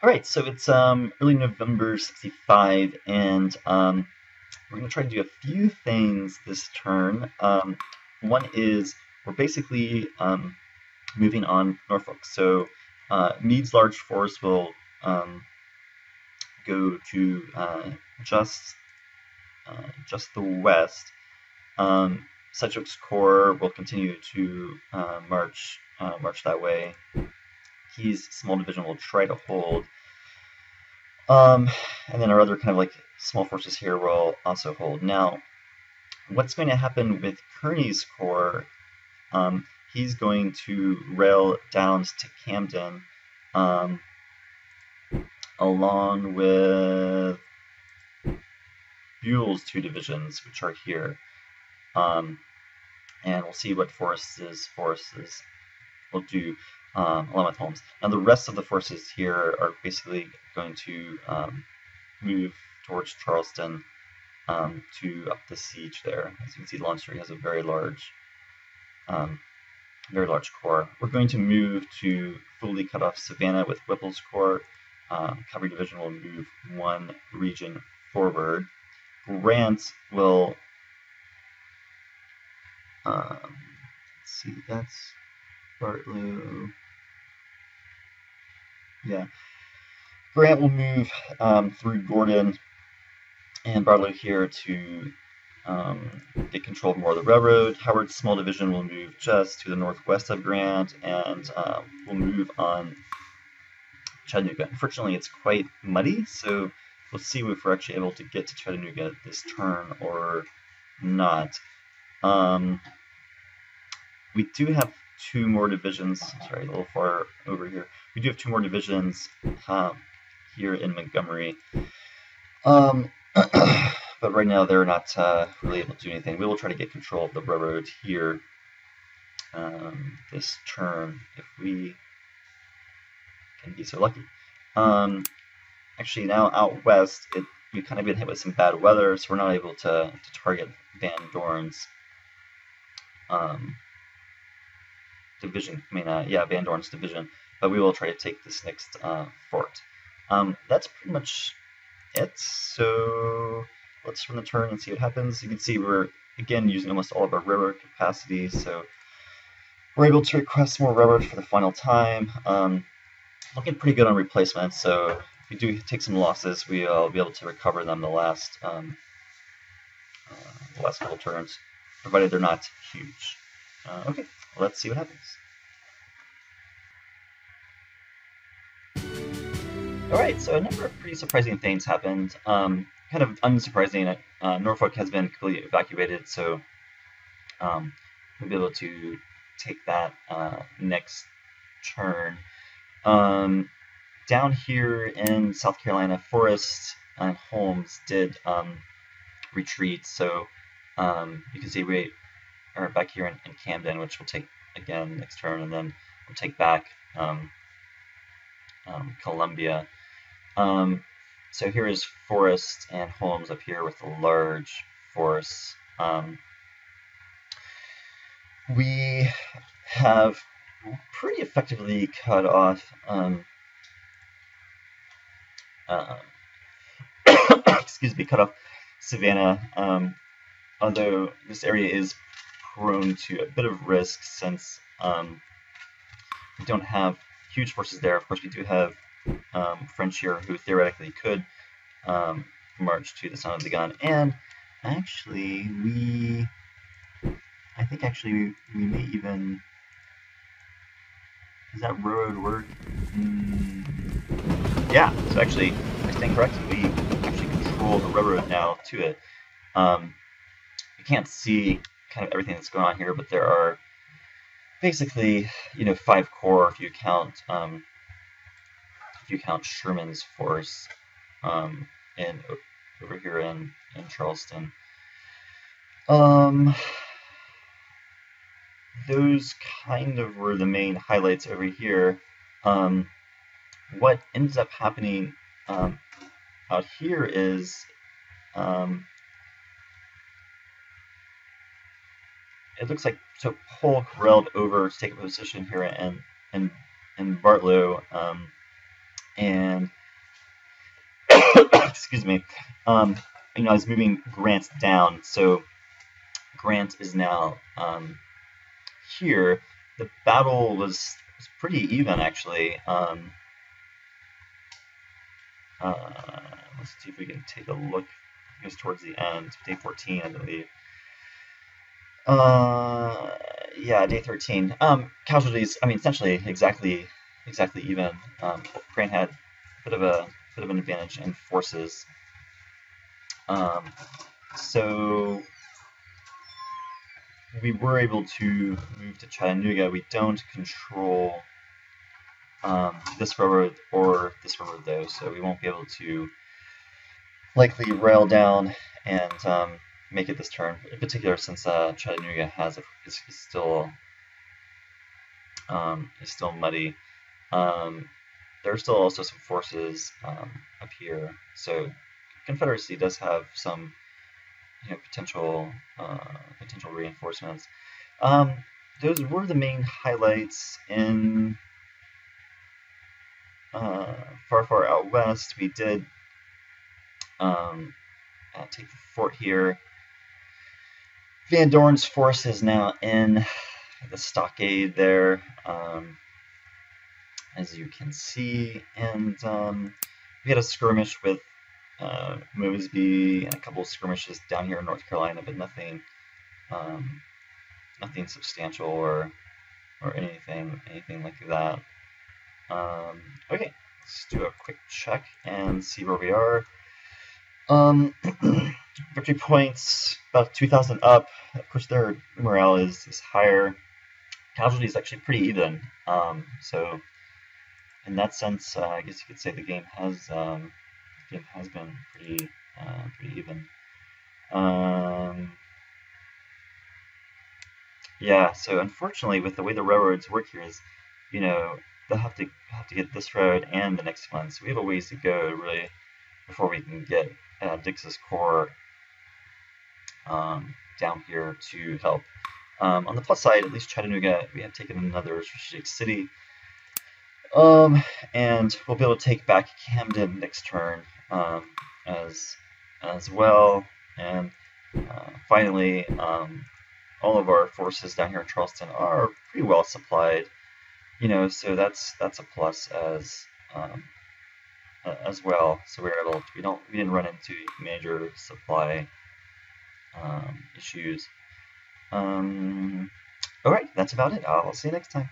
All right, so it's early November '65, and we're going to try to do a few things this turn. One is we're basically moving on Norfolk. So Meade's large force will go to just the west. Sedgwick's corps will continue to march that way. Key's small division will try to hold. And then our other kind of like small forces here will also hold. Now, what's going to happen with Kearny's corps? He's going to rail down to Camden, along with Buell's two divisions, which are here. And we'll see what forces will do along with Holmes. Now the rest of the forces here are basically going to move towards Charleston to up the siege there. As you can see, Longstreet has a very large corps. We're going to move to fully cut off Savannah with Whipple's corps. Cavalry division will move one region forward. Grant will let's see, that's Bartlow. Yeah. Grant will move through Gordon and Bartlow here to get control of more of the railroad. Howard's small division will move just to the northwest of Grant and will move on Chattanooga. Unfortunately, it's quite muddy, so we'll see if we're actually able to get to Chattanooga this turn or not. We do have two more divisions. Sorry, a little far over here. We do have two more divisions here in Montgomery. But right now they're not really able to do anything. We will try to get control of the railroad here this turn if we can be so lucky. Actually, now out west, we've kind of been hit with some bad weather, so we're not able to target Van Dorn's division. Van Dorn's division, but we will try to take this next fort. That's pretty much it. So let's run the turn and see what happens. You can see we're again using almost all of our railroad capacity, so we're able to request more railroad for the final time. Looking pretty good on replacements, so if we do take some losses, we'll be able to recover them the last couple turns, provided they're not huge. Okay, let's see what happens. Alright, so a number of pretty surprising things happened. Kind of unsurprising, Norfolk has been completely evacuated, so we'll be able to take that next turn. Down here in South Carolina, Forrest and Holmes did retreat, so you can see we are back here in Camden, which we'll take again next turn, and then we'll take back Columbia. So here is Forrest and Holmes up here with a large force. We have pretty effectively cut off cut off Savannah, although this area is prone to a bit of risk since we don't have huge forces there. Of course, we do have French here who theoretically could march to the sound of the gun, and actually I think we may even, does that road work? Yeah, so actually, I stand corrected, we actually control the railroad now to it. You can't see kind of everything that's going on here, but there are basically, 5 corps if you count Sherman's force over here in Charleston. Those kind of were the main highlights over here. What ends up happening out here is it looks like Polk railed over to take a position here in Bartlow, and excuse me, you know, I was moving Grant down, so Grant is now here. The battle was pretty even, actually. Let's see if we can take a look. It goes towards the end, day 14, I believe. Yeah, day 13. Casualties, I mean, essentially exactly even. Grant had a bit of an advantage in forces. So we were able to move to Chattanooga. We don't control this railroad or this railroad, though, so we won't be able to likely rail down and make it this turn, in particular since Chattanooga is still muddy. There are still also some forces up here, so Confederacy does have some, you know, potential reinforcements. Those were the main highlights in far out west. We did take the fort here. Van Dorn's force is now in the stockade there, as you can see, and we had a skirmish with Mosby and a couple of skirmishes down here in North Carolina, but nothing substantial or anything like that. Okay, let's do a quick check and see where we are. Victory points about 2,000 up. Of course, their morale is higher. Casualty is actually pretty even. So in that sense, I guess you could say the game has been pretty even. Yeah. So unfortunately, with the way the railroads work here, is, you know, they'll have to get this road and the next one. So we have a ways to go really before we can get Dix's Corps down here to help. On the plus side, at least Chattanooga, we have taken another strategic city, and we'll be able to take back Camden next turn as well. And finally, all of our forces down here in Charleston are pretty well supplied, you know, so that's a plus as well. So we're able to, we didn't run into major supply issues. All right, that's about it. I'll see you next time.